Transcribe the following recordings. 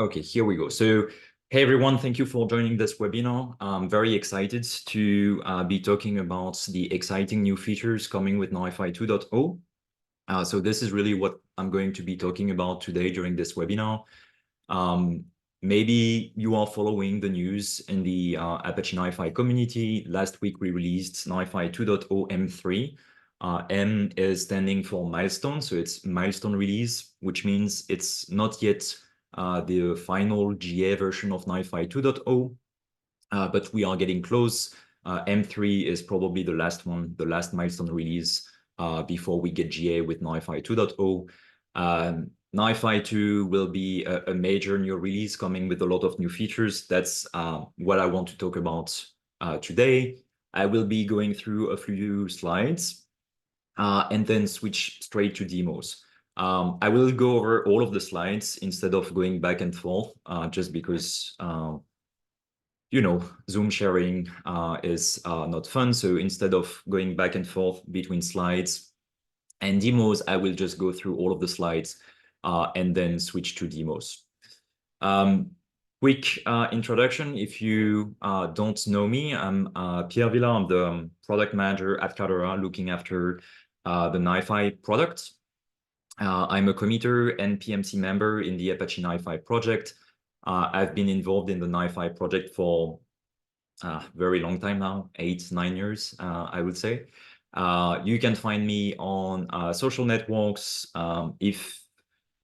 Okay, here we go. So, hey everyone, thank you for joining this webinar. I'm very excited to be talking about the exciting new features coming with NiFi 2.0. So this is really what I'm going to be talking about today during this webinar. Maybe you are following the news in the Apache NiFi community. Last week, we released NiFi 2.0 M3. M is standing for milestone, so it's milestone release, which means it's not yet the final GA version of NiFi 2.0, but we are getting close. M3 is probably the last one, the last milestone release before we get GA with NiFi 2.0. NiFi 2 will be a major new release coming with a lot of new features. That's what I want to talk about today. I will be going through a few slides and then switch straight to demos. I will go over all of the slides instead of going back and forth, just because Zoom sharing is not fun. So instead of going back and forth between slides and demos, I will just go through all of the slides and then switch to demos. Quick introduction. If you don't know me, I'm Pierre Villa. I'm the product manager at Cloudera, looking after the NiFi product. I'm a committer and PMC member in the Apache NiFi project. I've been involved in the NiFi project for a very long time now, 8-9 years, I would say. You can find me on social networks. If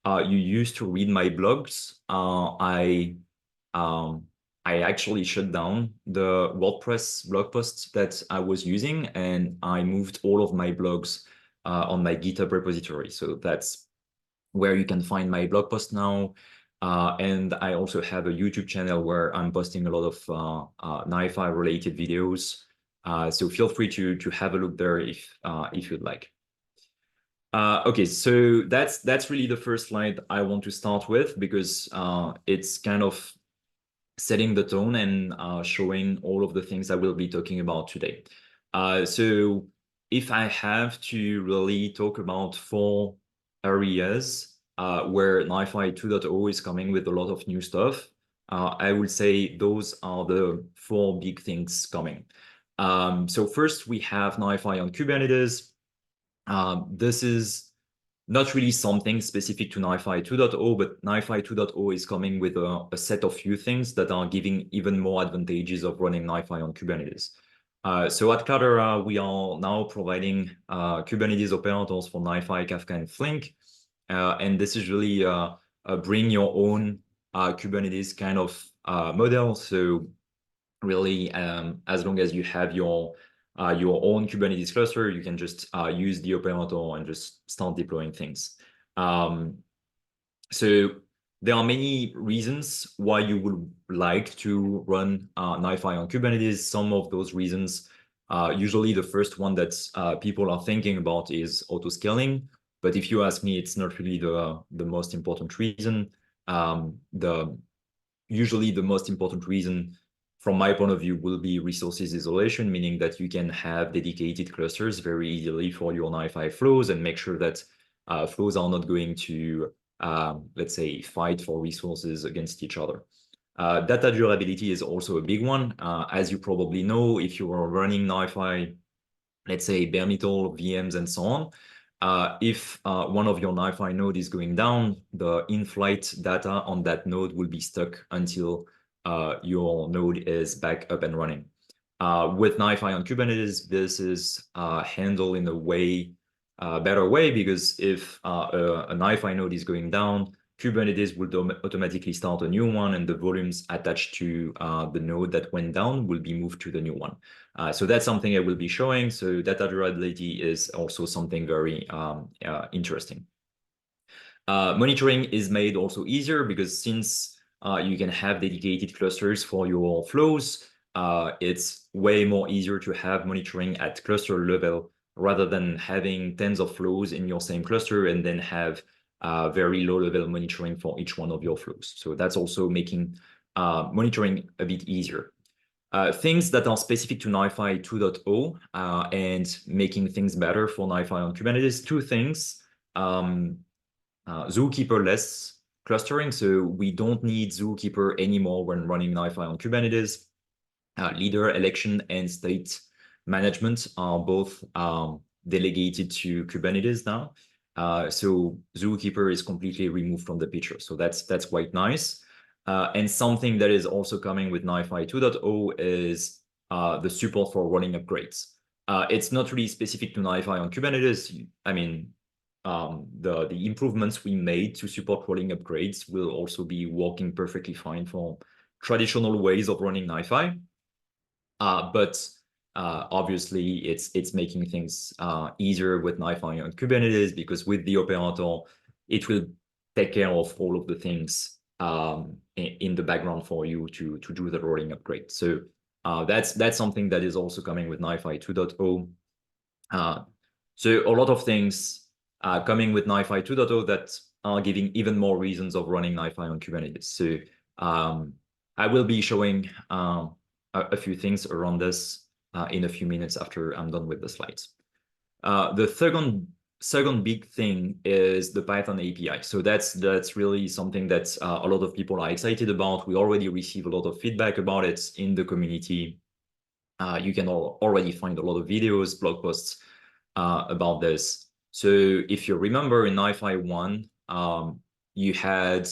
you used to read my blogs, I actually shut down the WordPress blog posts that I was using, and I moved all of my blogs on my GitHub repository. So that's where you can find my blog post now. And I also have a YouTube channel where I'm posting a lot of NiFi related videos. So feel free to have a look there if you'd like. Okay, so that's really the first slide I want to start with, because it's kind of setting the tone and showing all of the things I will be talking about today. So if I have to really talk about 4 areas where NiFi 2.0 is coming with a lot of new stuff, I would say those are the 4 big things coming. So first, we have NiFi on Kubernetes. This is not really something specific to NiFi 2.0, but NiFi 2.0 is coming with a set of few things that are giving even more advantages of running NiFi on Kubernetes. So at Cloudera, we are now providing Kubernetes operators for NiFi, Kafka, and Flink. And this is really a bring your own Kubernetes kind of model. So really, as long as you have your own Kubernetes cluster, you can just use the operator and just start deploying things. So there are many reasons why you would like to run NiFi on Kubernetes. Some of those reasons, usually the first one that people are thinking about is auto-scaling. But if you ask me, it's not really the most important reason. Usually the most important reason from my point of view will be resources isolation, meaning that you can have dedicated clusters very easily for your NiFi flows and make sure that flows are not going to, let's say, fight for resources against each other. Data durability is also a big one. As you probably know, if you are running NiFi, let's say bare metal, VMs, and so on, if one of your NiFi node is going down, the in-flight data on that node will be stuck until your node is back up and running. With NiFi on Kubernetes, this is handled in a better way, because if a NiFi node is going down, Kubernetes will automatically start a new one, and the volumes attached to the node that went down will be moved to the new one. So that's something I will be showing. So data durability is also something very interesting. Monitoring is made also easier, because since you can have dedicated clusters for your flows, it's way more easier to have monitoring at cluster level rather than having tens of flows in your same cluster and then have very low level monitoring for each one of your flows. So that's also making monitoring a bit easier. Things that are specific to NiFi 2.0 and making things better for NiFi on Kubernetes, 2 things. Zookeeper-less clustering. So we don't need Zookeeper anymore when running NiFi on Kubernetes. Leader election and state management are both delegated to Kubernetes now. So Zookeeper is completely removed from the picture. So that's quite nice. And something that is also coming with NiFi 2.0 is the support for running upgrades. It's not really specific to NiFi on Kubernetes. I mean, the improvements we made to support rolling upgrades will also be working perfectly fine for traditional ways of running NiFi. But obviously, it's making things easier with NiFi on Kubernetes, because with the operator, it will take care of all of the things in the background for you to do the rolling upgrade. So that's something that is also coming with NiFi 2.0. So a lot of things coming with NiFi 2.0 that are giving even more reasons of running NiFi on Kubernetes. So I will be showing a few things around this in a few minutes after I'm done with the slides. The second big thing is the Python API. So that's really something that a lot of people are excited about. We already receive a lot of feedback about it in the community. You can already find a lot of videos, blog posts about this. So if you remember in NiFi 1, you had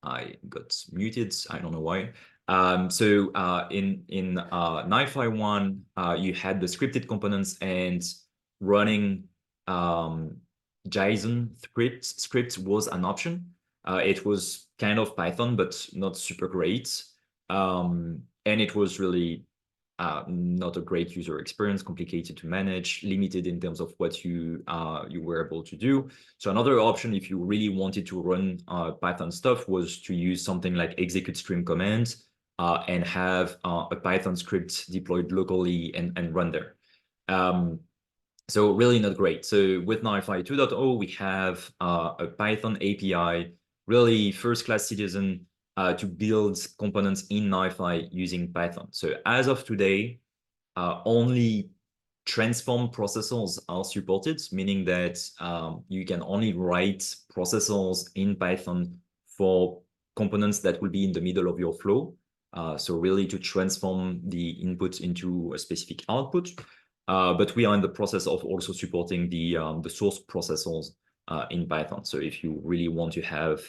I got muted. I don't know why. So in NiFi 1, you had the scripted components, and running JSON scripts was an option. It was kind of Python, but not super great. And it was really not a great user experience, complicated to manage, limited in terms of what you were able to do. So another option, if you really wanted to run Python stuff, was to use something like execute stream command and have a Python script deployed locally and run there. So really not great. So with NiFi 2.0, we have a Python API, really first-class citizen to build components in NiFi using Python. So as of today, only transform processors are supported, meaning that you can only write processors in Python for components that will be in the middle of your flow. So really to transform the input into a specific output. But we are in the process of also supporting the source processors in Python. So if you really want to have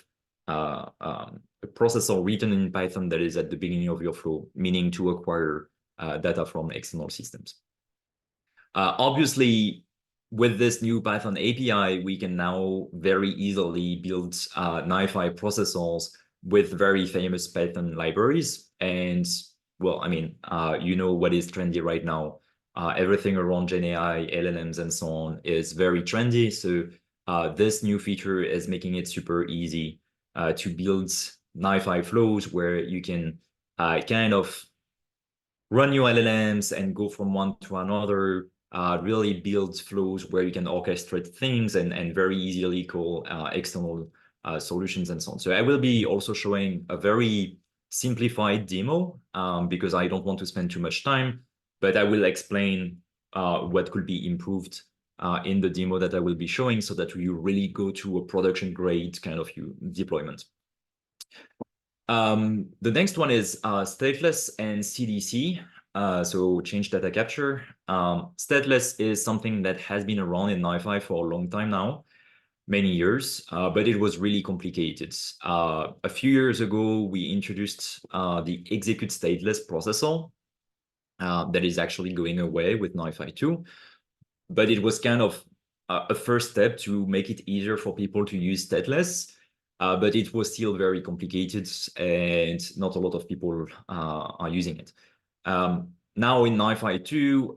a processor written in Python that is at the beginning of your flow, meaning to acquire data from external systems. Obviously, with this new Python API, we can now very easily build NiFi processors with very famous Python libraries. And well, I mean, you know what is trendy right now. Everything around GenAI, LLMs, and so on is very trendy. So this new feature is making it super easy to build NiFi flows where you can kind of run your LLMs and go from one to another, really build flows where you can orchestrate things and very easily call external solutions and so on. So I will be also showing a very simplified demo because I don't want to spend too much time, but I will explain what could be improved in the demo that I will be showing so that you really go to a production grade kind of deployment. The next one is Stateless and CDC, so change data capture. Stateless is something that has been around in NiFi for a long time now, many years, but it was really complicated. A few years ago, we introduced the execute stateless processor that is actually going away with NiFi 2, but it was kind of a first step to make it easier for people to use stateless. But it was still very complicated and not a lot of people are using it. Now in NiFi 2,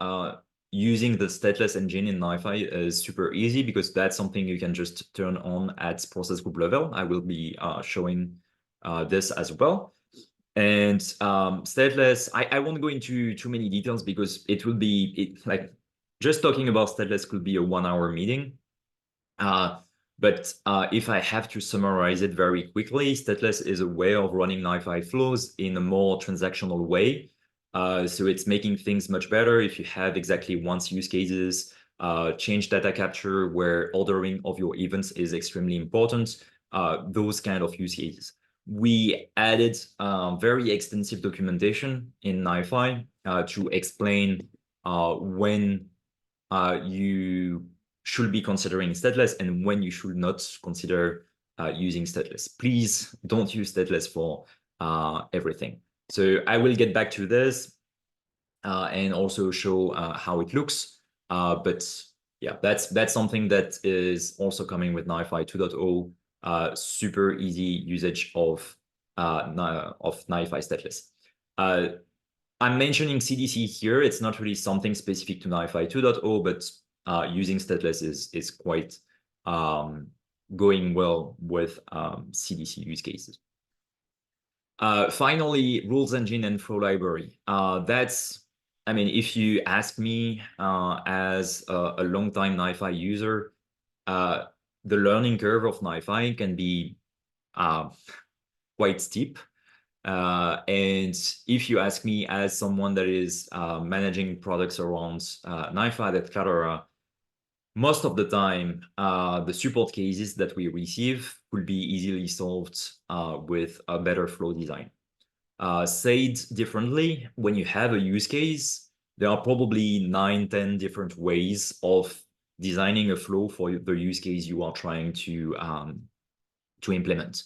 using the stateless engine in NiFi is super easy because that's something you can just turn on at process group level. I will be showing this as well. And stateless, I won't go into too many details because it will be like just talking about stateless could be a 1-hour meeting. But if I have to summarize it very quickly, stateless is a way of running NiFi flows in a more transactional way. So it's making things much better if you have exactly once use cases, change data capture where ordering of your events is extremely important, those kind of use cases. We added very extensive documentation in NiFi to explain when you should be considering stateless and when you should not consider using stateless. Please don't use stateless for everything. So I will get back to this and also show how it looks. But yeah, that's something that is also coming with NiFi 2.0, super easy usage of NiFi stateless. I'm mentioning CDC here. It's not really something specific to NiFi 2.0, but using stateless is quite going well with CDC use cases. Finally, rules engine and flow library. I mean, if you ask me as a long-time NiFi user, the learning curve of NiFi can be quite steep. And if you ask me as someone that is managing products around NiFi at Cloudera, most of the time, the support cases that we receive will be easily solved with a better flow design. Said differently, when you have a use case, there are probably 9-10 different ways of designing a flow for the use case you are trying to implement.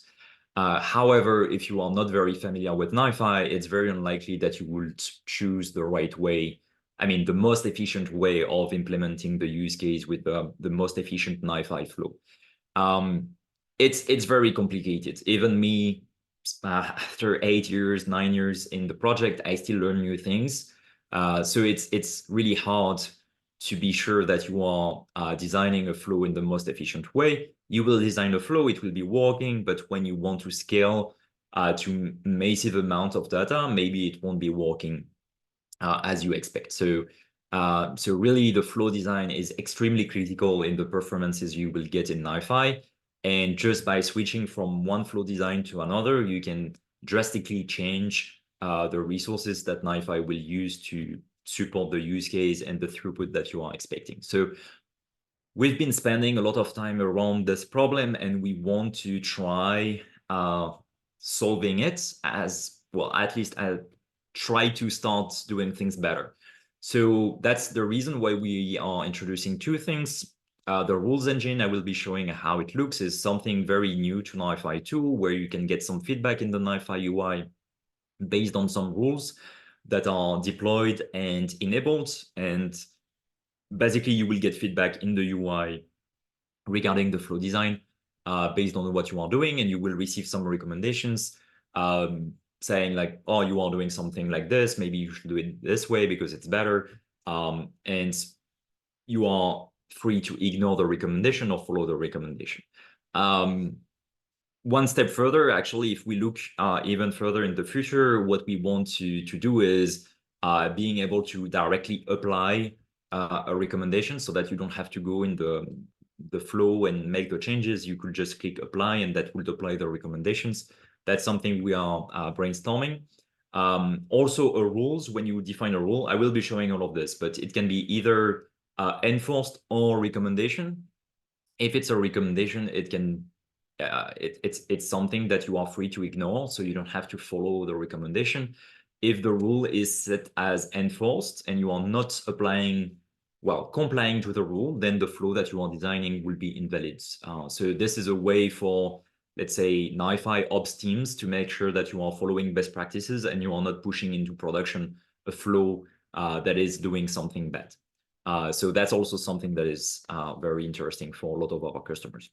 However, if you are not very familiar with NiFi, it's very unlikely that you would choose the right way. I mean, the most efficient way of implementing the use case with the most efficient NiFi flow. It's very complicated. Even me, after 8 years, 9 years in the project, I still learn new things. So it's really hard to be sure that you are designing a flow in the most efficient way. You will design a flow, it will be working, but when you want to scale to massive amount of data, maybe it won't be working as you expect. So really the flow design is extremely critical in the performances you will get in NiFi. And just by switching from one flow design to another, you can drastically change the resources that NiFi will use to support the use case and the throughput that you are expecting. So we've been spending a lot of time around this problem, and we want to try solving it as well, at least try to start doing things better. So that's the reason why we are introducing two things. The rules engine, I will be showing how it looks, is something very new to NiFi 2, where you can get some feedback in the NiFi UI based on some rules that are deployed and enabled. And basically, you will get feedback in the UI regarding the flow design based on what you are doing, and you will receive some recommendations saying like, oh, you are doing something like this, maybe you should do it this way because it's better. And you are free to ignore the recommendation or follow the recommendation. One step further, actually, if we look even further in the future, what we want to do is being able to directly apply a recommendation so that you don't have to go in the flow and make the changes. You could just click apply and that would apply the recommendations. That's something we are brainstorming. Also, rules, when you define a rule, I will be showing all of this, but it can be either enforced or recommendation. If it's a recommendation, it can it's something that you are free to ignore, so you don't have to follow the recommendation. If the rule is set as enforced and you are not complying to the rule, then the flow that you are designing will be invalid. So this is a way for, let's say, NiFi ops teams to make sure that you are following best practices and you are not pushing into production a flow that is doing something bad. So that's also something that is very interesting for a lot of our customers.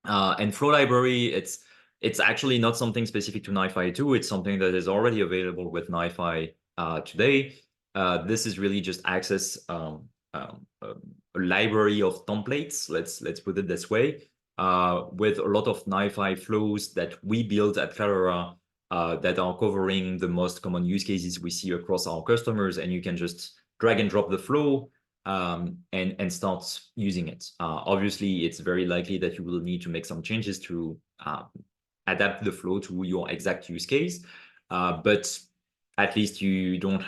And flow library, it's actually not something specific to NiFi 2. It's something that is already available with NiFi today. This is really just access a library of templates, let's put it this way, with a lot of NiFi flows that we build at Cloudera that are covering the most common use cases we see across our customers, and you can just drag and drop the flow and start using it. Obviously, it's very likely that you will need to make some changes to adapt the flow to your exact use case, but at least you don't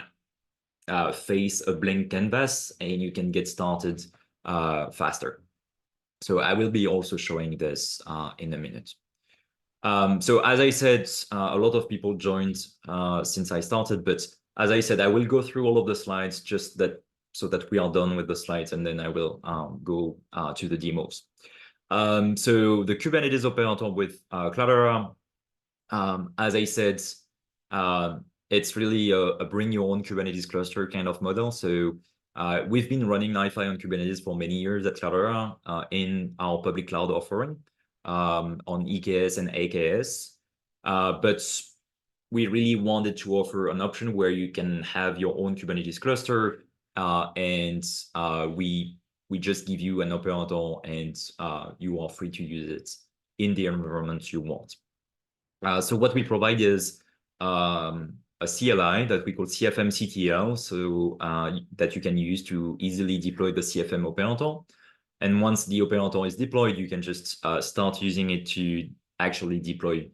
face a blank canvas and you can get started faster. So I will be also showing this in a minute. So as I said, a lot of people joined since I started, but as I said, I will go through all of the slides so that we are done with the slides, and then I will go to the demos. So the Kubernetes operator with Cloudera, as I said, it's really a bring your own Kubernetes cluster kind of model. So we've been running NiFi on Kubernetes for many years at Cloudera in our public cloud offering on EKS and AKS. But we really wanted to offer an option where you can have your own Kubernetes cluster, and we just give you an operator, and you are free to use it in the environment you want. So what we provide is a CLI that we call CFM-CTL, so that you can use to easily deploy the CFM operator. And once the operator is deployed, you can just start using it to actually deploy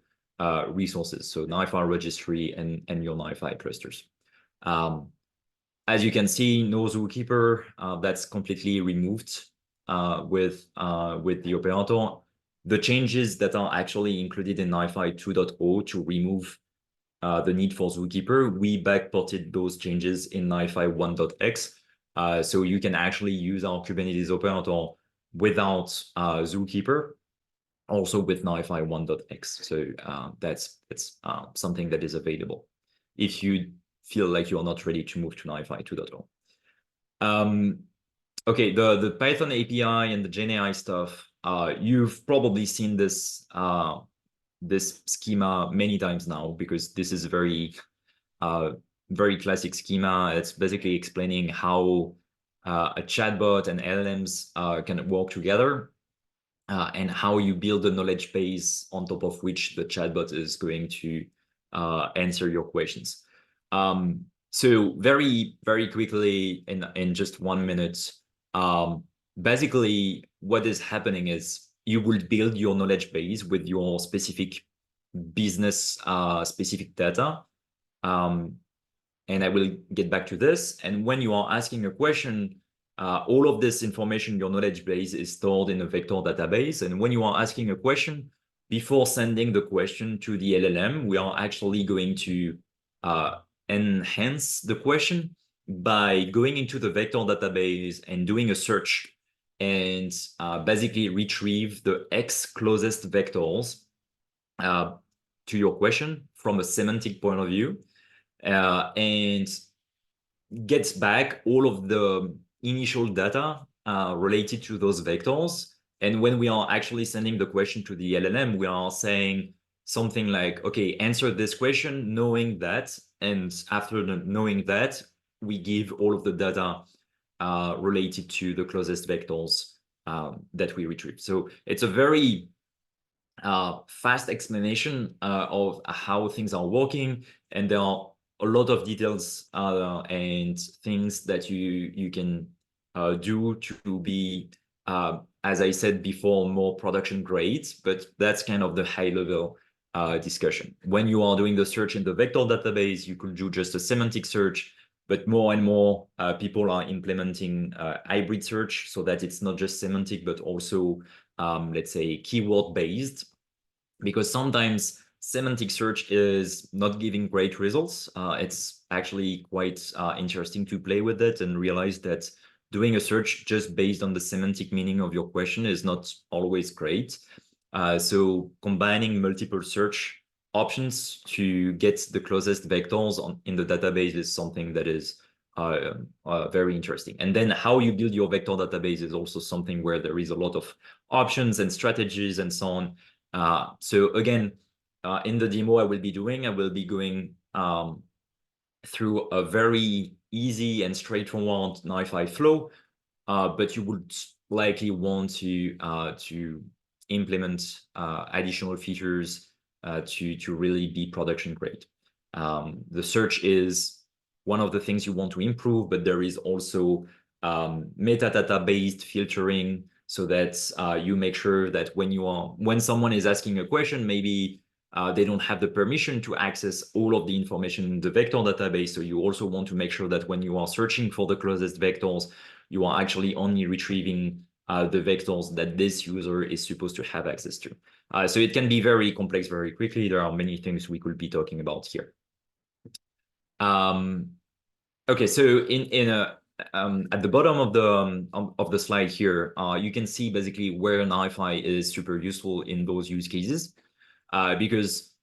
resources, so NiFi registry and your NiFi clusters. As you can see, no zookeeper, that's completely removed with the operator. The changes that are actually included in NiFi 2.0 to remove the need for zookeeper, we backported those changes in NiFi 1.x. So you can actually use our Kubernetes operator without zookeeper, also with NiFi 1.x. So that's something that is available if you feel like you're not ready to move to NiFi 2.0. Okay, the Python API and the GenAI stuff, you've probably seen this this schema many times now, because this is a very classic schema. It's basically explaining how a chatbot and LLMs can work together, and how you build a knowledge base on top of which the chatbot is going to answer your questions. So very quickly, in just 1 minute, basically what is happening is you will build your knowledge base with your specific business specific data. And I will get back to this. And when you are asking a question, all of this information, your knowledge base, is stored in a vector database. And when you are asking a question, before sending the question to the LLM, we are actually going to enhance the question by going into the vector database and doing a search, and basically retrieve the X closest vectors to your question from a semantic point of view, and gets back all of the initial data related to those vectors. And when we are actually sending the question to the LLM, we are saying something like, okay, answer this question knowing that, and after knowing that, we give all of the data related to the closest vectors that we retrieve. So it's a very fast explanation of how things are working, and there are a lot of details and things that you can do to be, as I said before, more production grade, but that's kind of the high level discussion. When you are doing the search in the vector database, you could do just a semantic search, but more and more people are implementing hybrid search, so that it's not just semantic, but also, let's say, keyword based, because sometimes semantic search is not giving great results. It's actually quite interesting to play with it and realize that doing a search just based on the semantic meaning of your question is not always great. So combining multiple search options to get the closest vectors in the database is something that is very interesting. And then how you build your vector database is also something where there is a lot of options and strategies and so on. So again, in the demo I will be going through a very easy and straightforward NiFi flow, but you would likely want to implement additional features to really be production grade. The search is one of the things you want to improve, but there is also metadata based filtering, so that you make sure that when someone is asking a question, maybe they don't have the permission to access all of the information in the vector database. So you also want to make sure that when you are searching for the closest vectors, you are actually only retrieving the vectors that this user is supposed to have access to. So it can be very complex very quickly. There are many things we could be talking about here. Okay, so at the bottom of the slide here, you can see basically where NiFi is super useful in those use cases, because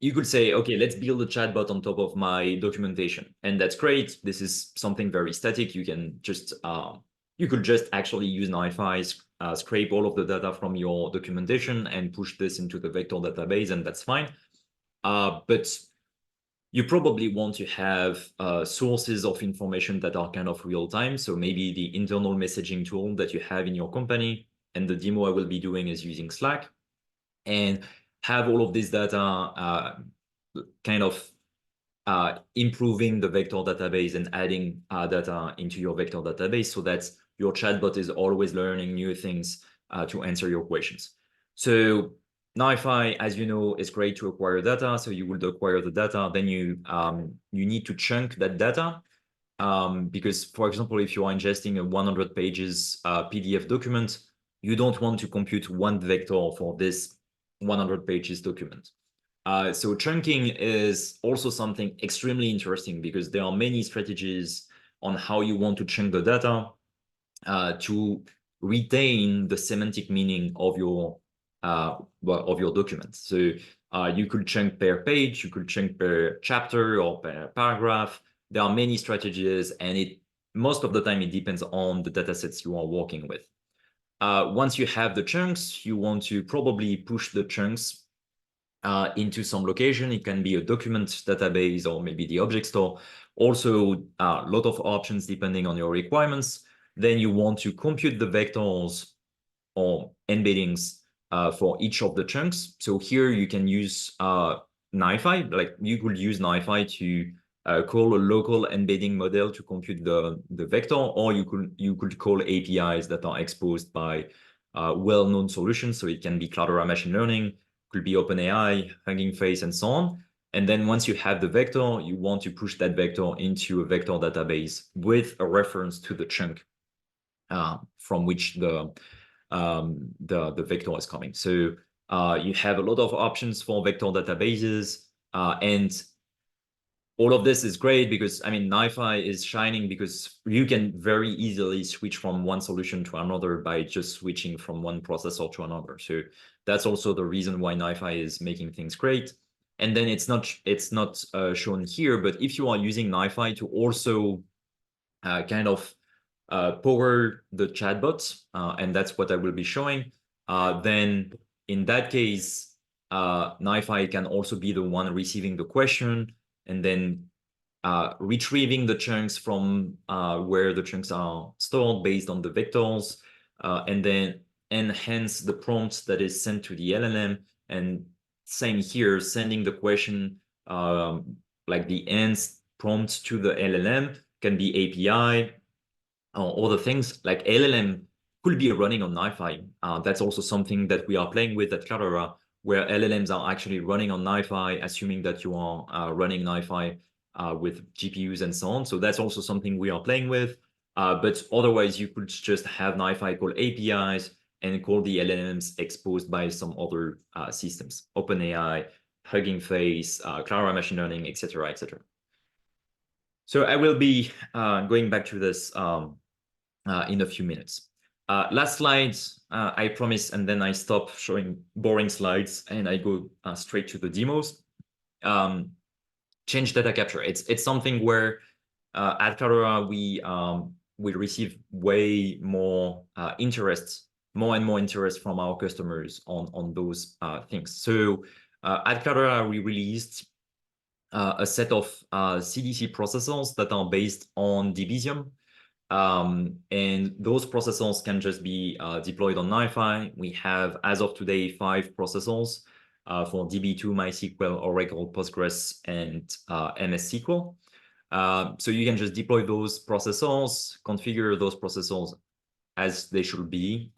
you could say, okay, let's build a chatbot on top of my documentation, and that's great. This is something very static. You can just you could just actually use NiFi, scrape all of the data from your documentation and push this into the vector database, and that's fine. But you probably want to have sources of information that are kind of real time. So maybe the internal messaging tool that you have in your company, and the demo I will be doing is using Slack, and have all of this data kind of improving the vector database and adding data into your vector database so that your chatbot is always learning new things to answer your questions. So NiFi, as you know, is great to acquire data. So you would acquire the data, then you need to chunk that data. Because, for example, if you are ingesting a 100 pages PDF document, you don't want to compute one vector for this 100 pages document. So chunking is also something extremely interesting because there are many strategies on how you want to chunk the data to retain the semantic meaning of your document. So you could chunk per page, you could chunk per chapter or per paragraph. There are many strategies, and most of the time it depends on the datasets you are working with. Once you have the chunks, you want to probably push the chunks into some location. It can be a document database or maybe the object store. Also, a lot of options depending on your requirements. Then you want to compute the vectors or embeddings for each of the chunks. So here you can use NiFi. Like you could use NiFi to call a local embedding model to compute the vector, or you could call APIs that are exposed by well-known solutions. So it can be Cloudera machine learning, could be OpenAI, Hugging Face, and so on. And then once you have the vector, you want to push that vector into a vector database with a reference to the chunk from which the vector is coming. So you have a lot of options for vector databases, and all of this is great because, I mean, NiFi is shining because you can very easily switch from one solution to another by just switching from one processor to another. So that's also the reason why NiFi is making things great. And then it's not shown here, but if you are using NiFi to also kind of power the chatbot, and that's what I will be showing, then in that case, NiFi can also be the one receiving the question and then retrieving the chunks from where the chunks are stored based on the vectors, and then enhance the prompt that is sent to the LLM. And same here, sending the question, like the ends prompt to the LLM can be API or other things. Like LLM could be running on NiFi. That's also something that we are playing with at Cloudera, where LLMs are actually running on NiFi, assuming that you are running NiFi with GPUs and so on. So that's also something we are playing with. But otherwise, you could just have NiFi call APIs and call the LLMs exposed by some other systems, OpenAI, Hugging Face, Cloudera machine learning, etc., etc. So I will be going back to this in a few minutes. Last slides, I promise, and then I stop showing boring slides and I go straight to the demos. Change data capture. It's something where at Cloudera we receive way more more and more interest from our customers on those things. So at Cloudera we released a set of CDC processors that are based on Debezium. And those processors can just be deployed on NiFi. We have, as of today, 5 processors for DB2, MySQL, Oracle, Postgres, and MS SQL. So you can just deploy those processors, configure those processors as they should be.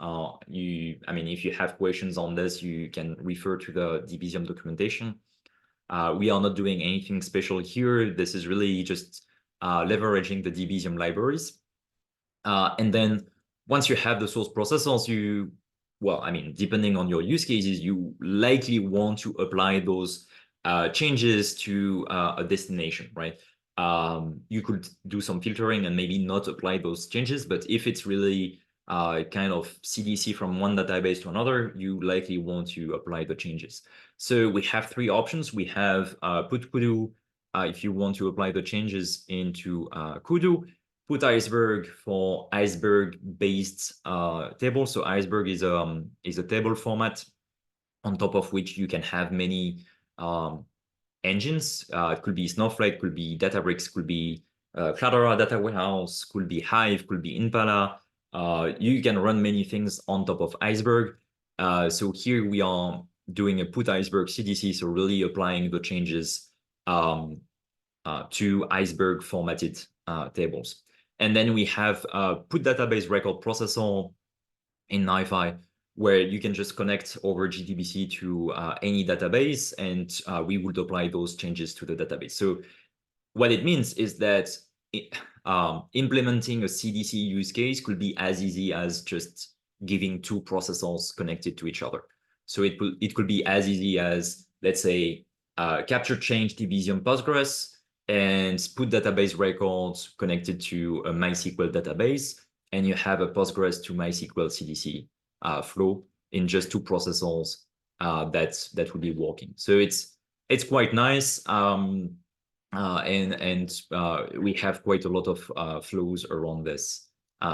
If you have questions on this, you can refer to the Debezium documentation. We are not doing anything special here. This is really just leveraging the Debezium libraries. And then once you have the source processors, depending on your use cases, you likely want to apply those changes to a destination, right? You could do some filtering and maybe not apply those changes, but if it's really kind of CDC from one database to another, you likely want to apply the changes. So we have three options. We have put kudu if you want to apply the changes into kudu, put iceberg for iceberg-based table. So iceberg is a table format on top of which you can have many engines. It could be Snowflake, could be Databricks, could be Cloudera Data Warehouse, could be Hive, could be Impala. You can run many things on top of iceberg. So here we are doing a put iceberg CDC, so really applying the changes to iceberg formatted tables. And then we have put database record processor in NiFi, where you can just connect over JDBC to any database, and we would apply those changes to the database. So what it means is that implementing a CDC use case could be as easy as just giving two processors connected to each other. So it could be as easy as, let's say, capture change Debezium Postgres and put database records connected to a MySQL database, and you have a Postgres to MySQL CDC flow in just two processors that would be working. So it's quite nice, and we have quite a lot of flows around this.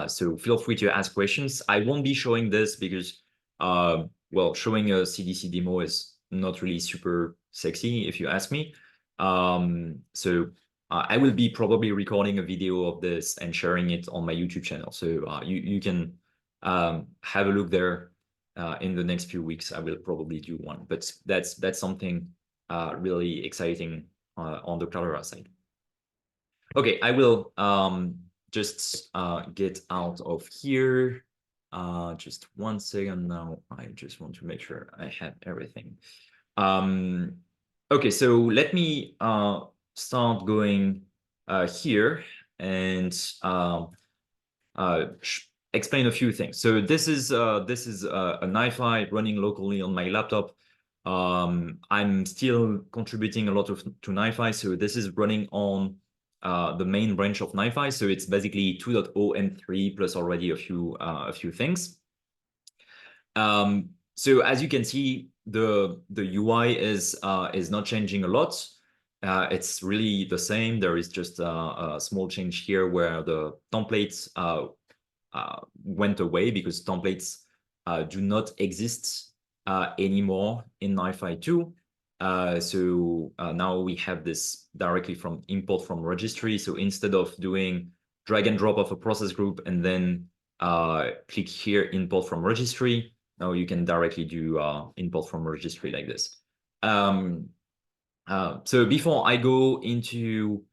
So feel free to ask questions. I won't be showing this because showing a CDC demo is not really super sexy, if you ask me. So I will be probably recording a video of this and sharing it on my YouTube channel. So you can have a look there in the next few weeks. I will probably do one, but that's something really exciting on the Cloudera side. Okay, I will just get out of here. Just 1 second now. I just want to make sure I have everything. Okay, so let me start going here and explain a few things. So this is a NiFi running locally on my laptop. I'm still contributing a lot to NiFi, so this is running on the main branch of NiFi. So it's basically 2.0 and 3 plus already a few things. So as you can see, the UI is not changing a lot. It's really the same. There is just a small change here where the templates went away because templates do not exist anymore in NiFi 2. So now we have this directly from import from registry. So instead of doing drag and drop of a process group and then click here, import from registry, now you can directly do import from registry like this. So before I go into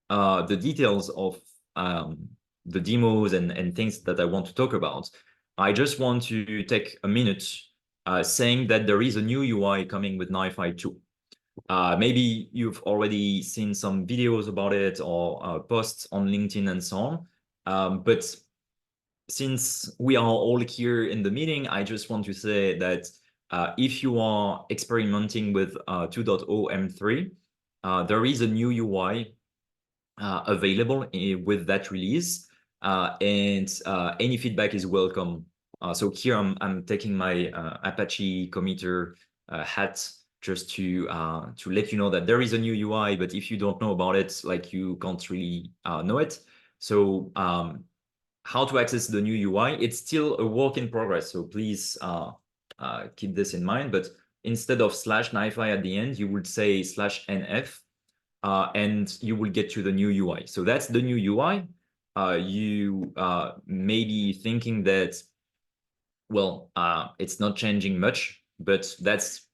the details of the demos and things that I want to talk about, I just want to take a minute saying that there is a new UI coming with NiFi 2. Maybe you've already seen some videos about it or posts on LinkedIn and so on. But since we are all here in the meeting, I just want to say that if you are experimenting with 2.0 M3, there is a new UI available with that release, and any feedback is welcome. So here I'm taking my Apache committer hat just to let you know that there is a new UI, but if you don't know about it, like you can't really know it. So how to access the new UI? It's still a work in progress, so please keep this in mind. But instead of /NiFi at the end, you would say /NF, and you will get to the new UI. So that's the new UI. You may be thinking that, well, it's not changing much, but that's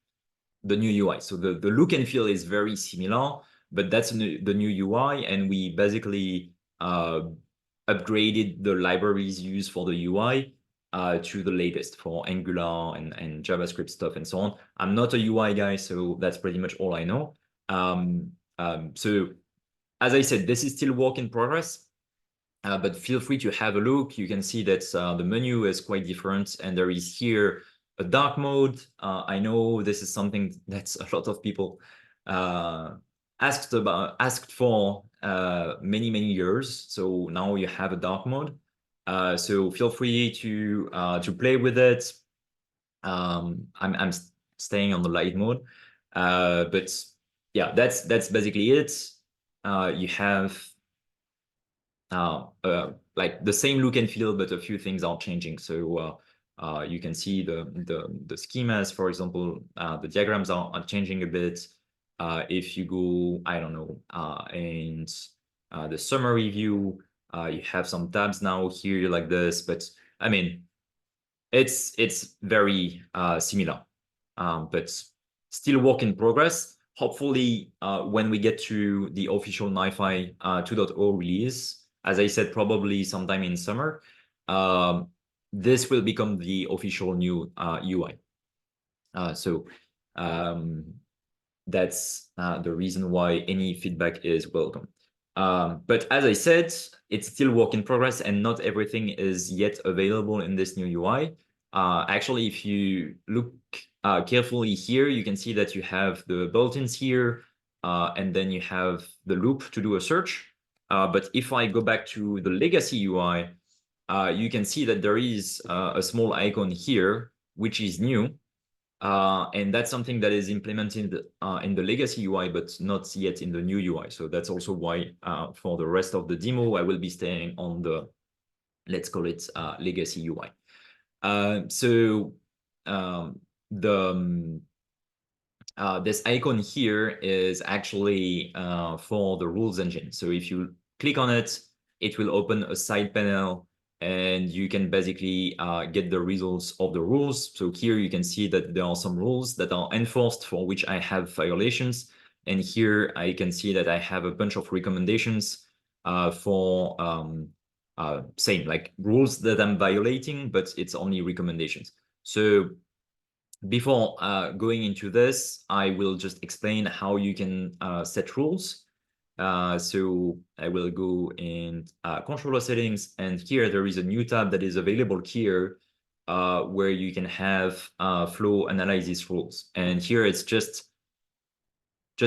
the new UI. So the look and feel is very similar, but that's the new UI, and we basically upgraded the libraries used for the UI to the latest for Angular and JavaScript stuff and so on. I'm not a UI guy, so that's pretty much all I know. So as I said, this is still work in progress, but feel free to have a look. You can see that the menu is quite different, and there is here a dark mode. I know this is something that a lot of people asked for many years. So now you have a dark mode. So feel free to play with it. I'm staying on the light mode, but yeah, that's basically it. You have like the same look and feel, but a few things are changing. So you can see the schemas, for example, the diagrams are changing a bit. If you go, I don't know, and the summary view, you have some tabs now here like this, but I mean, it's very similar, but still work in progress. Hopefully, when we get to the official NiFi 2.0 release, as I said, probably sometime in summer, this will become the official new UI. So that's the reason why any feedback is welcome. But as I said, it's still work in progress, and not everything is yet available in this new UI. Actually, if you look carefully here, you can see that you have the built-ins here, and then you have the loop to do a search. But if I go back to the legacy UI, you can see that there is a small icon here, which is new. And that's something that is implemented in the legacy UI, but not yet in the new UI. So that's also why for the rest of the demo, I will be staying on the, let's call it legacy UI. This icon here is actually for the rules engine. So if you click on it, it will open a side panel, and you can basically get the results of the rules. So here you can see that there are some rules that are enforced for which I have violations. And here I can see that I have a bunch of recommendations for same like rules that I'm violating, but it's only recommendations. So before going into this, I will just explain how you can set rules. So I will go in controller settings, and here there is a new tab that is available here where you can have flow analysis rules. And here it's just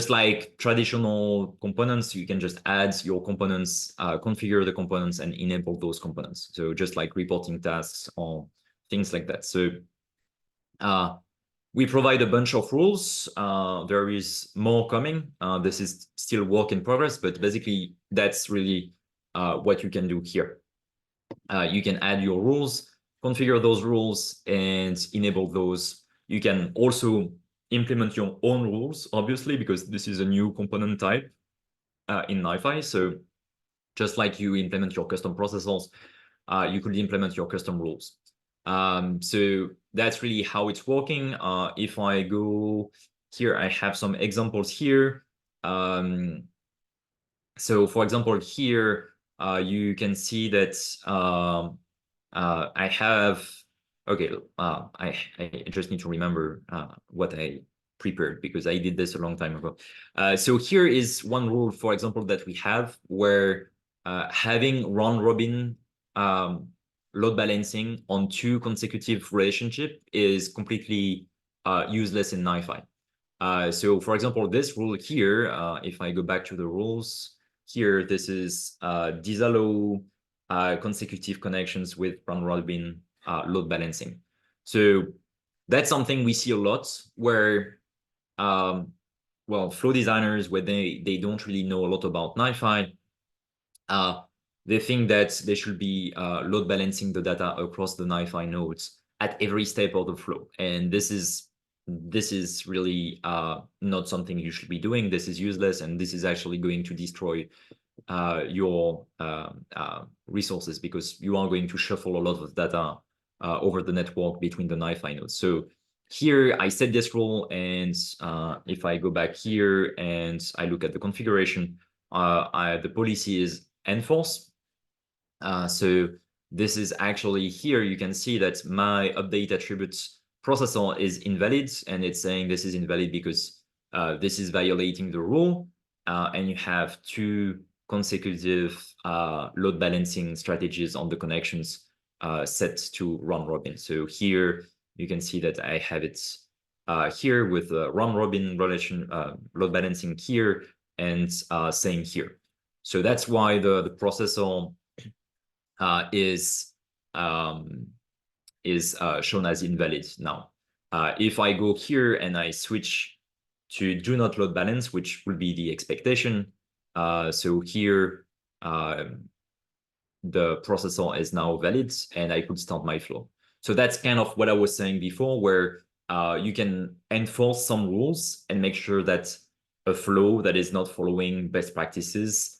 like traditional components. You can just add your components, configure the components, and enable those components. So just like reporting tasks or things like that. So we provide a bunch of rules. There is more coming. This is still work in progress, but basically that's really what you can do here. You can add your rules, configure those rules, and enable those. You can also implement your own rules, obviously, because this is a new component type in NiFi. So just like you implement your custom processors, you could implement your custom rules. So that's really how it's working. If I go here, I have some examples here. So for example, here, you can see that I have, okay, I just need to remember what I prepared, because I did this a long time ago. So here is one rule, for example, that we have where having round robin load balancing on 2 consecutive relationships is completely useless in NiFi. So for example, this rule here, if I go back to the rules here, this is disallow consecutive connections with round robin load balancing. So that's something we see a lot where, well, flow designers, where they don't really know a lot about NiFi, they think that they should be load balancing the data across the NiFi nodes at every step of the flow. And this is really not something you should be doing. This is useless, and this is actually going to destroy your resources, because you are going to shuffle a lot of data over the network between the NiFi nodes. So here I set this rule, and if I go back here and I look at the configuration, the policy is enforce. So this is actually here. You can see that my update attributes processor is invalid, and it's saying this is invalid because this is violating the rule. And you have 2 consecutive load balancing strategies on the connections set to round robin. So here you can see that I have it here with the round robin relation load balancing here, and same here. So that's why the processor is shown as invalid now. If I go here and I switch to do not load balance, which will be the expectation, so here the processor is now valid and I could start my flow. So that's kind of what I was saying before, where you can enforce some rules and make sure that a flow that is not following best practices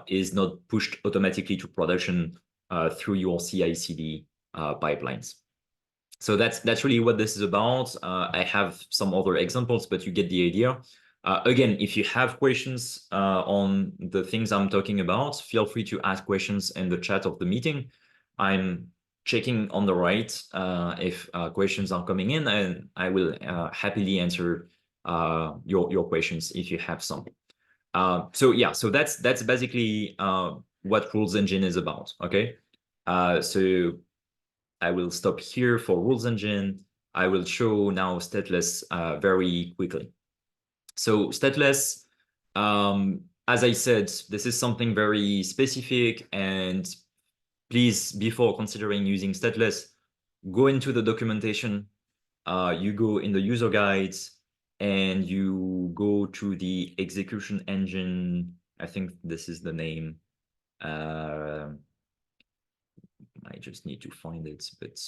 is not pushed automatically to production through your CI/CD pipelines. So that's really what this is about. I have some other examples, but you get the idea. Again, if you have questions on the things I'm talking about, feel free to ask questions in the chat of the meeting. I'm checking on the right if questions are coming in, and I will happily answer your questions if you have some. So yeah, so that's basically what Rules Engine is about. Okay, so I will stop here for Rules Engine. I will show now Stateless very quickly. So Stateless, as I said, this is something very specific, and please, before considering using Stateless, go into the documentation, you go in the user guides, and you go to the execution engine. I think this is the name. I just need to find it, but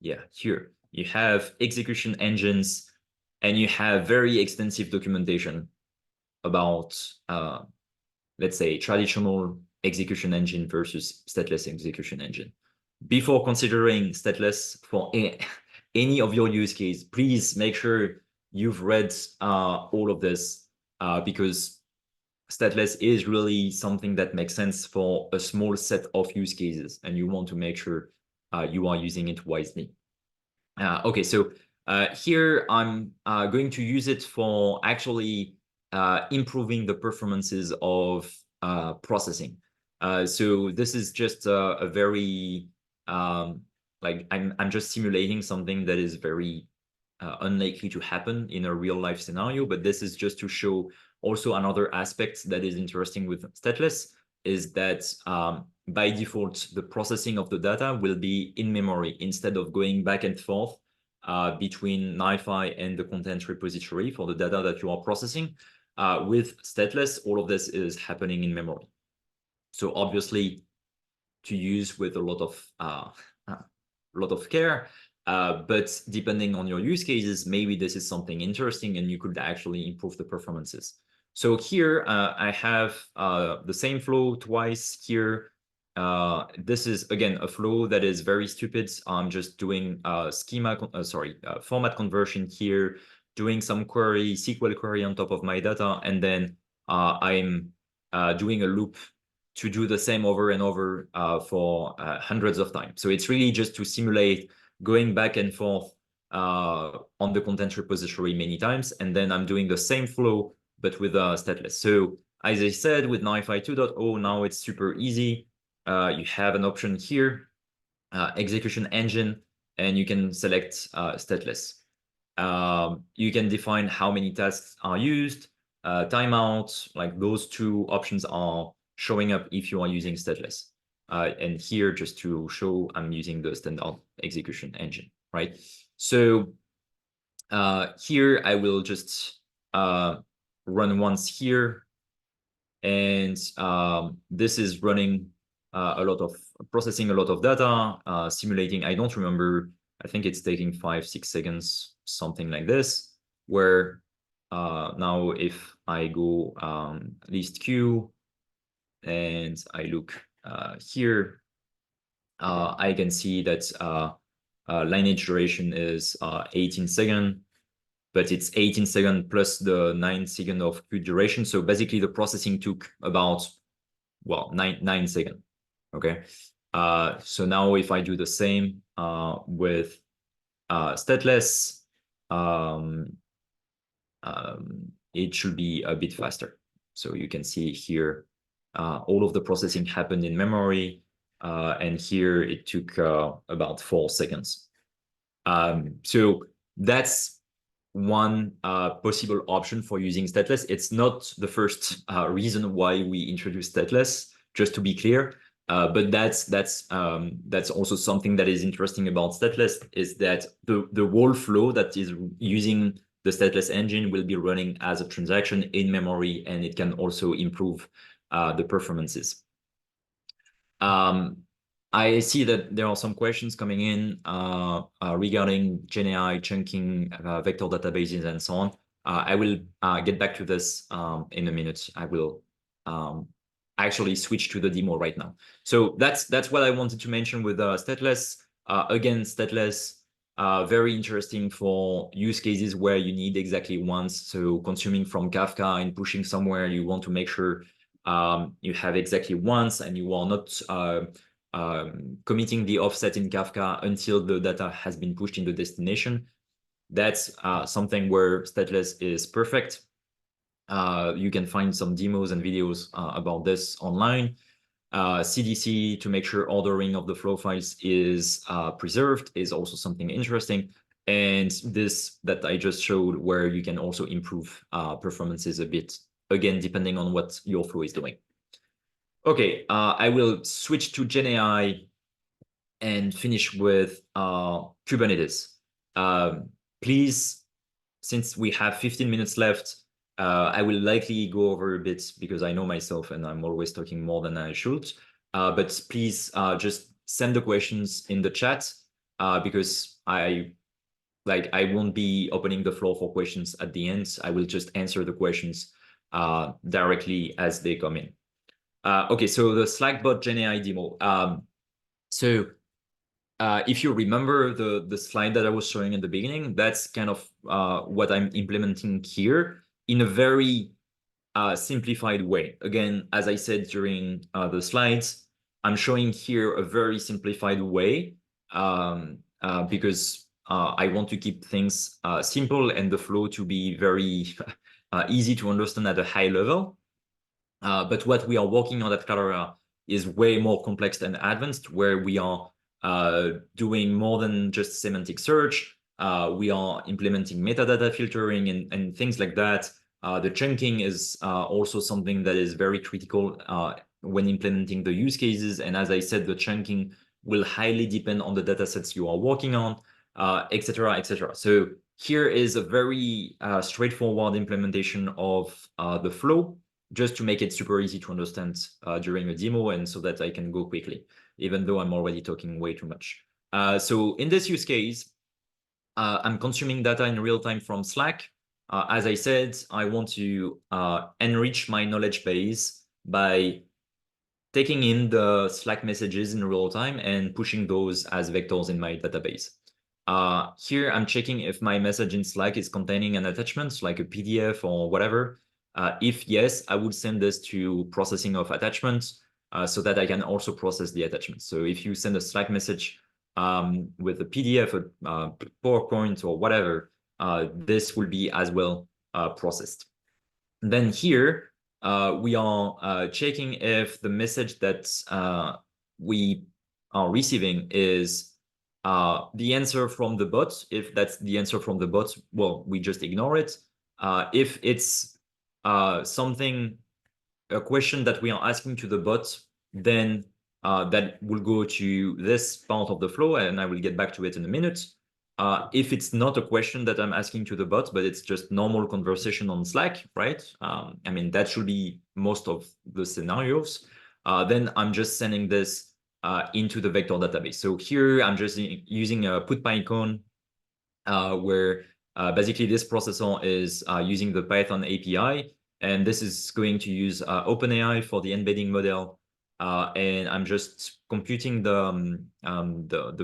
yeah, here you have execution engines, and you have very extensive documentation about, let's say, traditional execution engine versus stateless execution engine. Before considering stateless for any of your use case, please make sure you've read all of this, because stateless is really something that makes sense for a small set of use cases, and you want to make sure you are using it wisely. Okay, so here I'm going to use it for actually improving the performances of processing. So this is just a very like I'm just simulating something that is very unlikely to happen in a real life scenario, but this is just to show also another aspect that is interesting with stateless is that by default, the processing of the data will be in memory instead of going back and forth between NiFi and the content repository for the data that you are processing. With stateless, all of this is happening in memory. So obviously, to use with a lot of care, but depending on your use cases, maybe this is something interesting and you could actually improve the performances. So here I have the same flow twice here. This is, again, a flow that is very stupid. I'm just doing format conversion here, doing some query, SQL query on top of my data, and then I'm doing a loop to do the same over and over for hundreds of times. So it's really just to simulate going back and forth on the content repository many times, and then I'm doing the same flow, but with stateless. So as I said, with NiFi 2.0, now it's super easy. You have an option here, execution engine, and you can select stateless. You can define how many tasks are used, timeout, like those 2 options are showing up if you are using stateless. And here, just to show, I'm using the standard execution engine, right? So here, I will just run once here. And this is running processing a lot of data, simulating, I don't remember, I think it's taking 5-6 seconds, something like this, where now if I go list queue and I look here, I can see that lineage duration is 18 seconds, but it's 18 seconds plus the 9 seconds of queue duration. So basically the processing took about, well, 9 seconds, okay? So now if I do the same with Stateless, it should be a bit faster. So you can see here, all of the processing happened in memory, and here it took about 4 seconds. So that's one possible option for using Stateless. It's not the first reason why we introduced Stateless, just to be clear. But that's also something that is interesting about Stateless, is that the whole flow that is using the Stateless engine will be running as a transaction in memory, and it can also improve the performances. I see that there are some questions coming in regarding GenAI chunking, vector databases, and so on. I will get back to this in a minute. I will actually switch to the demo right now. So that's what I wanted to mention with Stateless. Again, Stateless, very interesting for use cases where you need exactly once. So consuming from Kafka and pushing somewhere, you want to make sure you have exactly once, and you are not committing the offset in Kafka until the data has been pushed in the destination. That's something where Stateless is perfect. You can find some demos and videos about this online. CDC, to make sure ordering of the flow files is preserved, is also something interesting. And this that I just showed, where you can also improve performances a bit, again, depending on what your flow is doing. Okay, I will switch to GenAI and finish with Kubernetes. Please, since we have 15 minutes left, I will likely go over a bit because I know myself and I'm always talking more than I should. But please just send the questions in the chat because I won't be opening the floor for questions at the end. I will just answer the questions directly as they come in. Okay, so the Slack bot GenAI demo. If you remember the slide that I was showing at the beginning, that's kind of what I'm implementing here in a very simplified way. Again, as I said during the slides, I'm showing here a very simplified way because I want to keep things simple and the flow to be very easy to understand at a high level. But what we are working on at Cloudera is way more complex and advanced, where we are doing more than just semantic search. We are implementing metadata filtering and things like that. The chunking is also something that is very critical when implementing the use cases. And as I said, the chunking will highly depend on the data sets you are working on, et cetera, et cetera. So here is a very straightforward implementation of the flow, just to make it super easy to understand during a demo, and so that I can go quickly, even though I'm already talking way too much. So in this use case, I'm consuming data in real time from Slack. As I said, I want to enrich my knowledge base by taking in the Slack messages in real time and pushing those as vectors in my database. Here, I'm checking if my message in Slack is containing an attachment, like a PDF or whatever. If yes, I would send this to processing of attachments so that I can also process the attachments. So if you send a Slack message with a PDF, a PowerPoint, or whatever, this will be as well processed. Then here, we are checking if the message that we are receiving is the answer from the bot. If that's the answer from the bot, well, we just ignore it. If it's a question that we are asking to the bot, then that will go to this part of the flow, and I will get back to it in a minute. If it's not a question that I'm asking to the bot, but it's just normal conversation on Slack, right? I mean, that should be most of the scenarios. Then I'm just sending this into the vector database. So here I'm just using a put PyCon where basically this processor is using the Python API, and this is going to use OpenAI for the embedding model. And I'm just computing the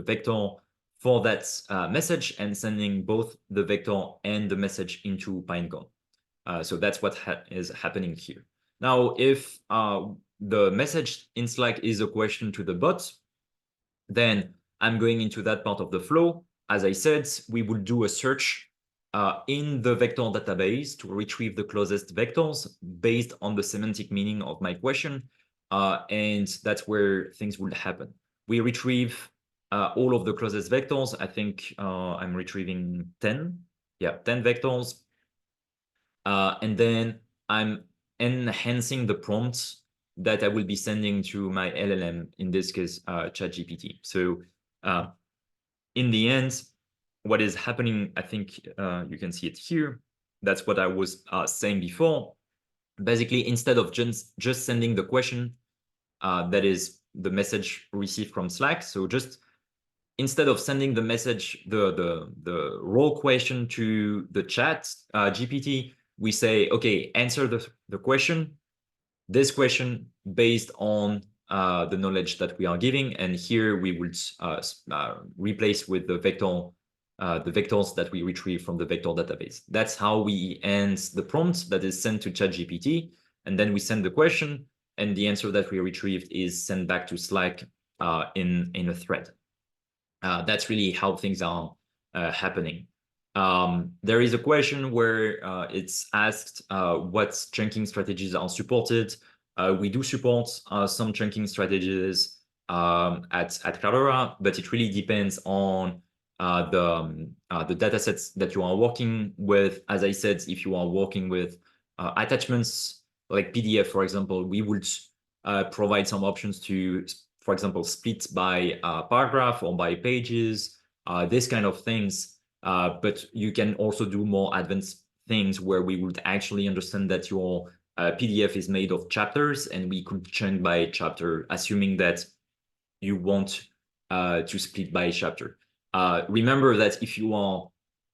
vector for that message and sending both the vector and the message into Pinecone. So that's what is happening here. Now, if the message in Slack is a question to the bot, Then I'm going into that part of the flow. As I said, we will do a search in the vector database to retrieve the closest vectors based on the semantic meaning of my question. And that's where things will happen. We retrieve all of the closest vectors. I think I'm retrieving 10. Yeah, 10 vectors. And then I'm enhancing the prompts that I will be sending to my LLM, in this case, ChatGPT. So in the end, what is happening, I think you can see it here. That's what I was saying before. Basically, instead of just sending the question, that is the message received from Slack. So just instead of sending the message, the raw question to the chat GPT, we say, okay, answer the question, this question based on the knowledge that we are giving. And here we would replace with the vectors that we retrieve from the vector database. That's how we end the prompt that is sent to ChatGPT. And then we send the question, and the answer that we retrieved is sent back to Slack in a thread. That's really how things are happening. There is a question where it's asked what chunking strategies are supported. We do support some chunking strategies at Cloudera, but it really depends on the data sets that you are working with. As I said, if you are working with attachments like PDF, for example, we would provide some options to, for example, split by paragraph or by pages, this kind of things. But you can also do more advanced things where we would actually understand that your PDF is made of chapters, and we could chunk by chapter, assuming that you want to split by chapter. Remember that if you are,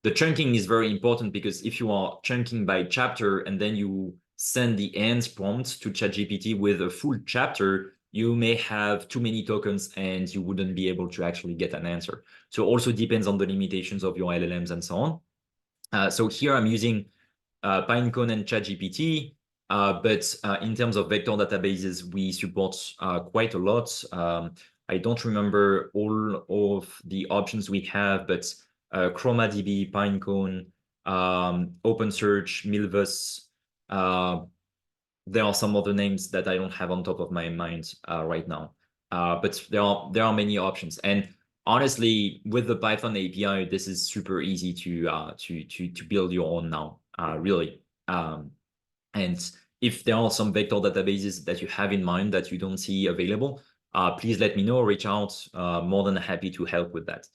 the chunking is very important, because if you are chunking by chapter and then you send the ends prompt to ChatGPT with a full chapter, you may have too many tokens and you wouldn't be able to actually get an answer. So also depends on the limitations of your LLMs and so on. So here I'm using Pinecone and ChatGPT, but in terms of vector databases, we support quite a lot. I don't remember all of the options we have, but ChromaDB, Pinecone, OpenSearch, Milvus, there are some other names that I don't have on top of my mind right now, but there are many options. And honestly, with the Python API, this is super easy to build your own now, really. And if there are some vector databases that you have in mind that you don't see available, please let me know. Reach out. More than happy to help with that.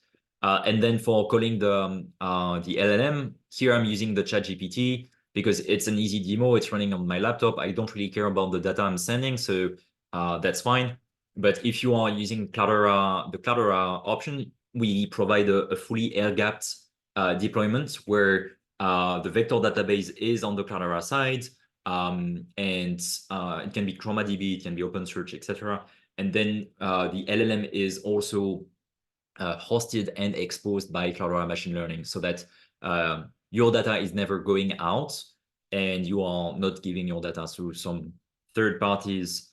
And then for calling the LLM, here I'm using the ChatGPT, because it's an easy demo. It's running on my laptop. I don't really care about the data I'm sending, so that's fine. But if you are using Cloudera, the Cloudera option, we provide a fully air-gapped deployment where the vector database is on the Cloudera side, and it can be ChromaDB, it can be OpenSearch, etc. And then the LLM is also hosted and exposed by Cloudera Machine Learning, so that your data is never going out and you are not giving your data through some third parties.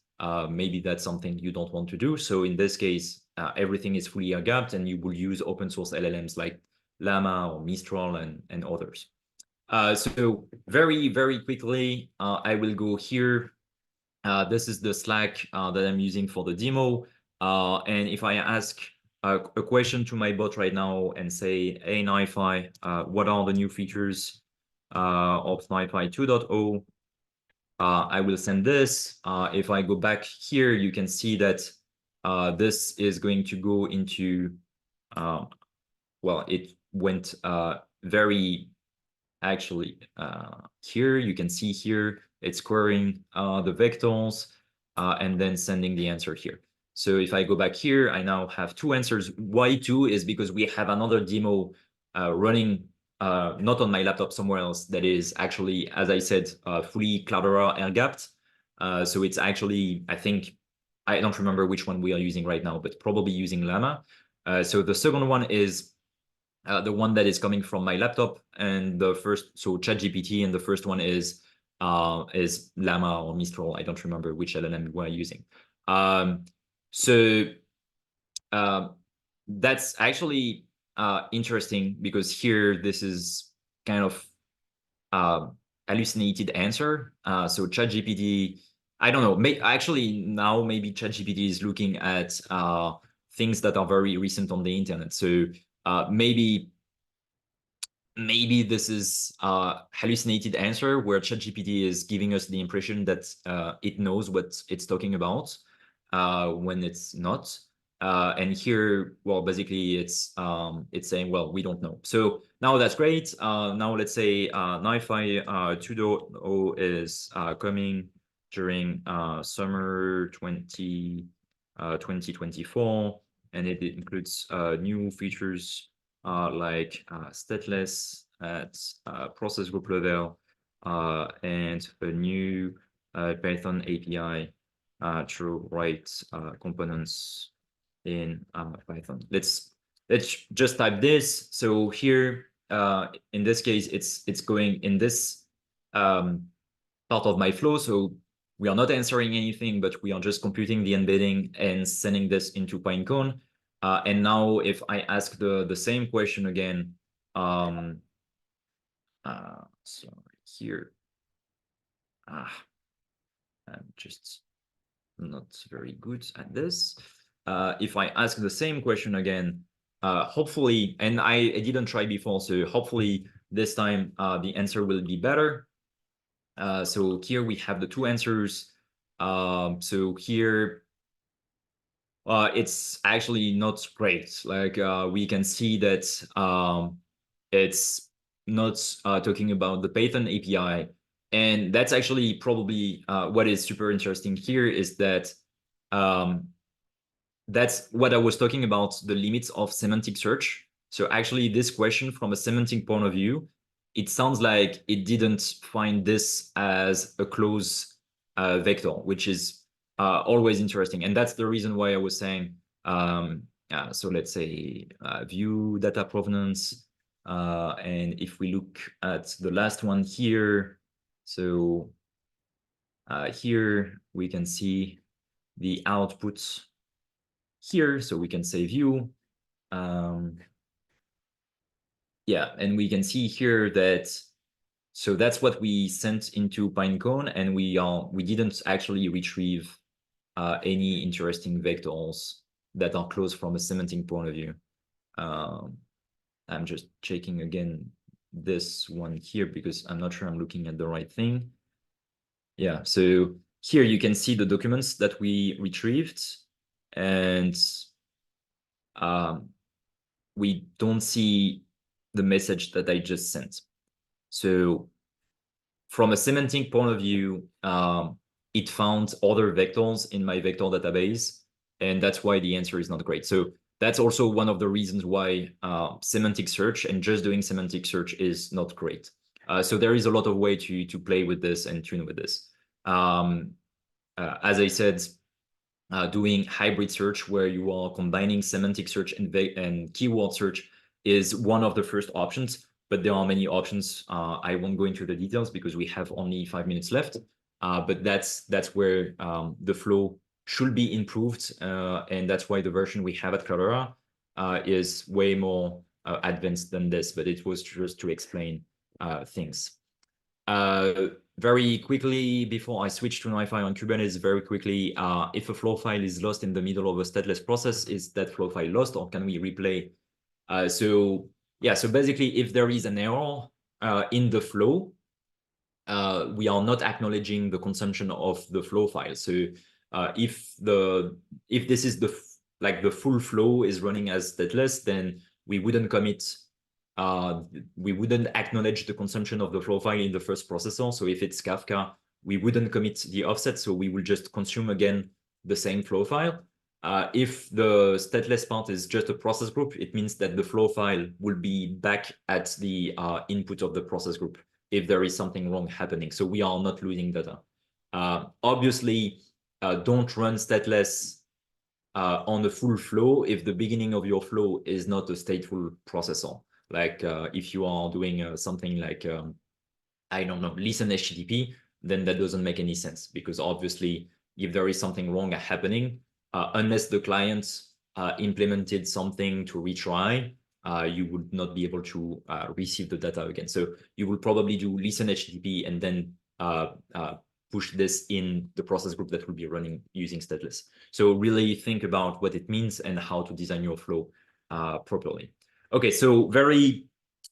Maybe that's something you don't want to do. So in this case, everything is fully air-gapped, and you will use open source LLMs like Llama or Mistral and others. So very, very quickly, I will go here. This is the Slack that I'm using for the demo. And if I ask a question to my bot right now and say, hey, NiFi, what are the new features of NiFi 2.0? I will send this. If I go back here, you can see that this is going to go into, well, it went very, actually, here, you can see here, it's querying the vectors and then sending the answer here. So if I go back here, I now have two answers. Why two is because we have another demo running not on my laptop, somewhere else, that is actually, as I said, fully Cloudera air-gapped. So it's actually, I think, I don't remember which one we are using right now, but probably using Llama. So the second one is the one that is coming from my laptop, and the first, so ChatGPT, and the first one is Llama or Mistral. I don't remember which LLM we're using. So that's actually interesting, because here this is kind of hallucinated answer. So ChatGPT, I don't know, actually now maybe ChatGPT is looking at things that are very recent on the internet. So maybe this is a hallucinated answer where ChatGPT is giving us the impression that it knows what it's talking about when it's not. And here, well, basically it's saying, well, we don't know. So now that's great. Now let's say NiFi 2.0 is coming during summer 2024, and it includes new features like Stateless at process group level and a new Python API to write components in Python. Let's just type this. So here, in this case, it's going in this part of my flow. So we are not answering anything, but we are just computing the embedding and sending this into Pinecone. And now if I ask the same question again, so here, I'm just not very good at this. If I ask the same question again, hopefully, and I didn't try before, so hopefully this time the answer will be better. So here we have the two answers. So here, it's actually not great. Like we can see that it's not talking about the Python API. And that's actually probably what is super interesting here, is that that's what I was talking about, the limits of semantic search. So actually this question, from a semantic point of view, it sounds like it didn't find this as a close vector, which is always interesting. And that's the reason why I was saying, so let's say view data provenance. And if we look at the last one here, so here we can see the output here. So we can say view. Yeah, and we can see here that, so that's what we sent into Pinecone, and we didn't actually retrieve any interesting vectors that are close from a semantic point of view. I'm just checking again this one here because I'm not sure I'm looking at the right thing. Yeah, so here you can see the documents that we retrieved, and we don't see the message that I just sent. So from a semantic point of view, it found other vectors in my vector database, and that's why the answer is not great. So that's also one of the reasons why semantic search and just doing semantic search is not great. So there is a lot of way to play with this and tune with this. As I said, doing hybrid search where you are combining semantic search and keyword search is one of the first options, but there are many options. I won't go into the details because we have only 5 minutes left, but that's where the flow should be improved, and that's why the version we have at Cloudera is way more advanced than this, but it was just to explain things. Very quickly, before I switch to NiFi on Kubernetes, very quickly, if a flow file is lost in the middle of a stateless process, is that flow file lost, or can we replay? So basically, if there is an error in the flow, we are not acknowledging the consumption of the flow file. So if this is the full flow is running as stateless, then we wouldn't commit. We wouldn't acknowledge the consumption of the flow file in the first processor. So if it's Kafka, we wouldn't commit the offset. So we will just consume again the same flow file. If the stateless part is just a process group, it means that the flow file will be back at the input of the process group if there is something wrong happening. So we are not losing data. Obviously, don't run stateless on the full flow if the beginning of your flow is not a stateful processor. Like if you are doing something like, I don't know, listen HTTP, then that doesn't make any sense, because obviously if there is something wrong happening, unless the client implemented something to retry, you would not be able to receive the data again. So you will probably do listen HTTP and then push this in the process group that will be running using Stateless. So really think about what it means and how to design your flow properly. Okay, so very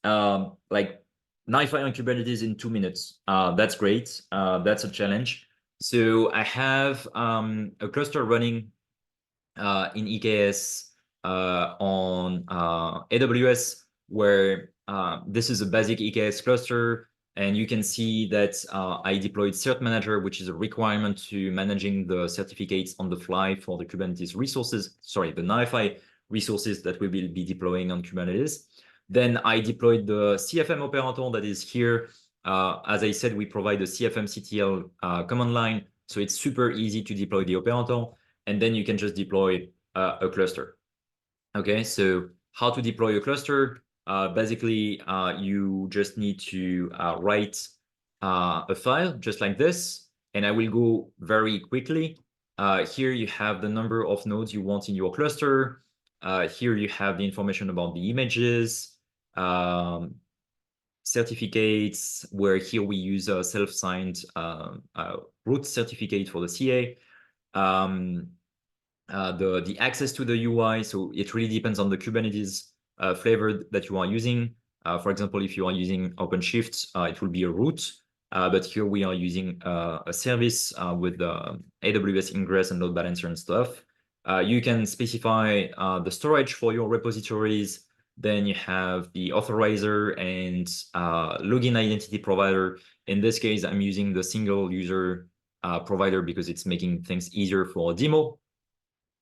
like NiFi on Kubernetes in 2 minutes. That's great. That's a challenge. So I have a cluster running in EKS on AWS, where this is a basic EKS cluster. And you can see that I deployed Cert Manager, which is a requirement to managing the certificates on the fly for the Kubernetes resources, sorry, the NiFi resources that we will be deploying on Kubernetes. Then I deployed the CFM operator that is here. As I said, we provide the CFM-CTL command line, so it's super easy to deploy the operator, and then you can just deploy a cluster. Okay, so how to deploy a cluster? Basically, you just need to write a file just like this, and I will go very quickly. Here you have the number of nodes you want in your cluster. Here you have the information about the images, certificates, where here we use a self-signed root certificate for the CA. The access to the UI, so it really depends on the Kubernetes flavor that you are using. For example, if you are using OpenShift, it will be a root, but here we are using a service with AWS Ingress and load balancer and stuff. You can specify the storage for your repositories. Then you have the authorizer and login identity provider. In this case, I'm using the single user provider because it's making things easier for a demo.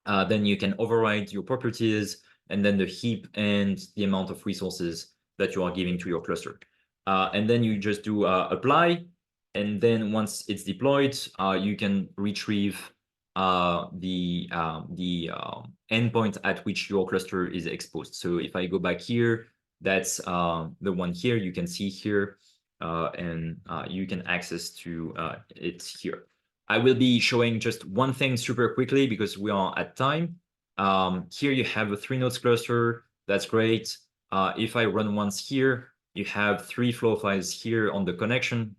Then you can override your properties and then the heap and the amount of resources that you are giving to your cluster. And then you just do apply. And then once it's deployed, you can retrieve the endpoint at which your cluster is exposed. So if I go back here, that's the one here. You can see here, and you can access to it here. I will be showing just one thing super quickly because we are at time. Here you have a 3 nodes cluster. That's great. If I run once here, you have 3 flow files here on the connection.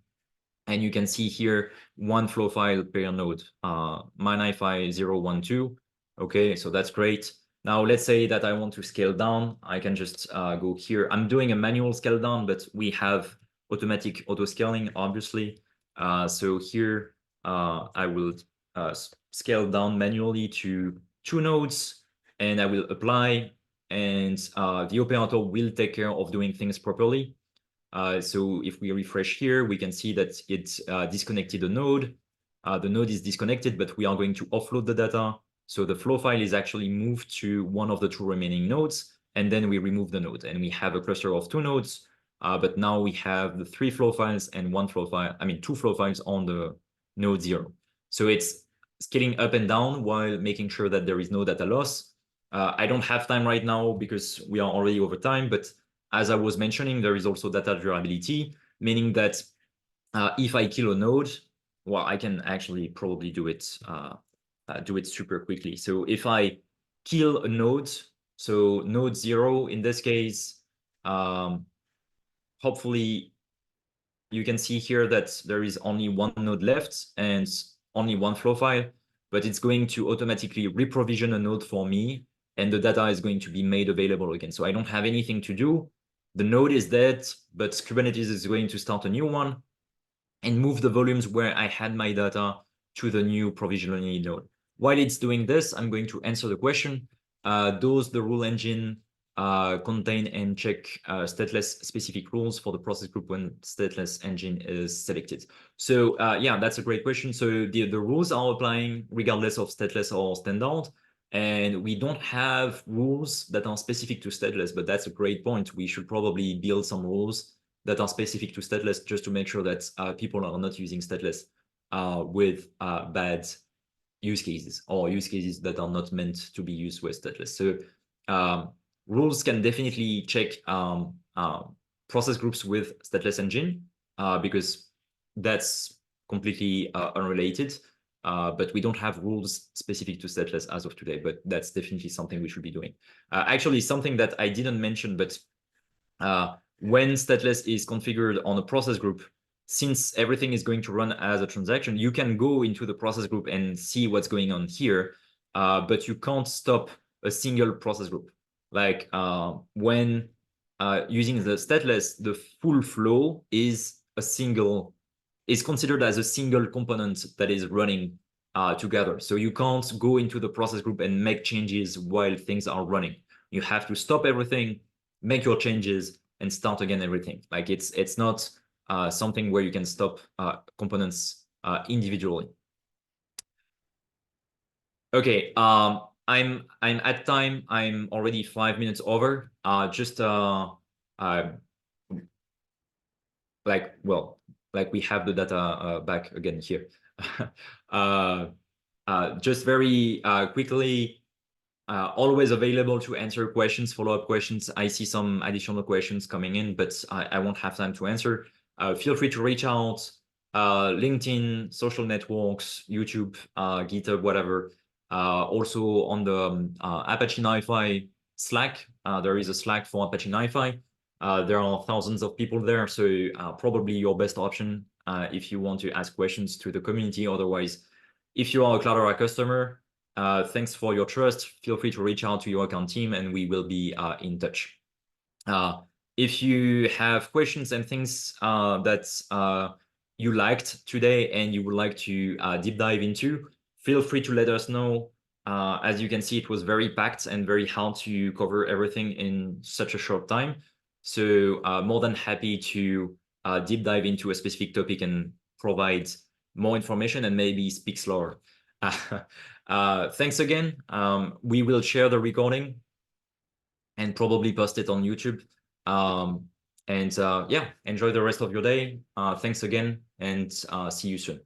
And you can see here 1 flow file per node, my NiFi 012. Okay, so that's great. Now let's say that I want to scale down. I can just go here. I'm doing a manual scale down, but we have automatic auto scaling, obviously. So here, I will scale down manually to 2 nodes, and I will apply, and the operator will take care of doing things properly. So if we refresh here, we can see that it disconnected a node. The node is disconnected, but we are going to offload the data. So the flow file is actually moved to one of the 2 remaining nodes, and then we remove the node, and we have a cluster of 2 nodes. But now we have the 3 flow files and 1 flow file, 2 flow files on the node 0. So it's scaling up and down while making sure that there is no data loss. I don't have time right now because we are already over time, but as I was mentioning, there is also data durability, meaning that if I kill a node, well, I can actually probably do it super quickly. So if I kill a node, so node 0 in this case, hopefully you can see here that there is only 1 node left and only 1 flow file, but it's going to automatically reprovision a node for me, and the data is going to be made available again. So I don't have anything to do. The node is dead, but Kubernetes is going to start a new one and move the volumes where I had my data to the new provisioning node. While it's doing this, I'm going to answer the question, does the rule engine contain and check stateless specific rules for the process group when stateless engine is selected? So yeah, that's a great question. So the rules are applying regardless of stateless or standard. And we don't have rules that are specific to stateless, but that's a great point. We should probably build some rules that are specific to stateless just to make sure that people are not using stateless with bad use cases or use cases that are not meant to be used with stateless. So rules can definitely check process groups with stateless engine because that's completely unrelated. but we don't have rules specific to stateless as of today, but that's definitely something we should be doing. Actually, something that I didn't mention, but when stateless is configured on a process group, since everything is going to run as a transaction, you can go into the process group and see what's going on here, but you can't stop a single process group. Like when using the stateless, the full flow is considered as a single component that is running together. So you can't go into the process group and make changes while things are running. You have to stop everything, make your changes, and start again everything. Like it's not something where you can stop components individually. Okay, I'm at time. I'm already 5 minutes over. Like we have the data back again here. Just very quickly, always available to answer questions, follow-up questions. I see some additional questions coming in, but I won't have time to answer. Feel free to reach out, LinkedIn, social networks, YouTube, GitHub, whatever. Also on the Apache NiFi Slack, there is a Slack for Apache NiFi. There are thousands of people there, so probably your best option if you want to ask questions to the community. Otherwise, if you are a Cloudera customer, thanks for your trust. Feel free to reach out to your account team and we will be in touch. If you have questions and things that you liked today and you would like to deep dive into, feel free to let us know. As you can see, it was very packed and very hard to cover everything in such a short time. So more than happy to deep dive into a specific topic and provide more information and maybe speak slower. Thanks again. We will share the recording and probably post it on YouTube. Yeah, enjoy the rest of your day. Thanks again and see you soon.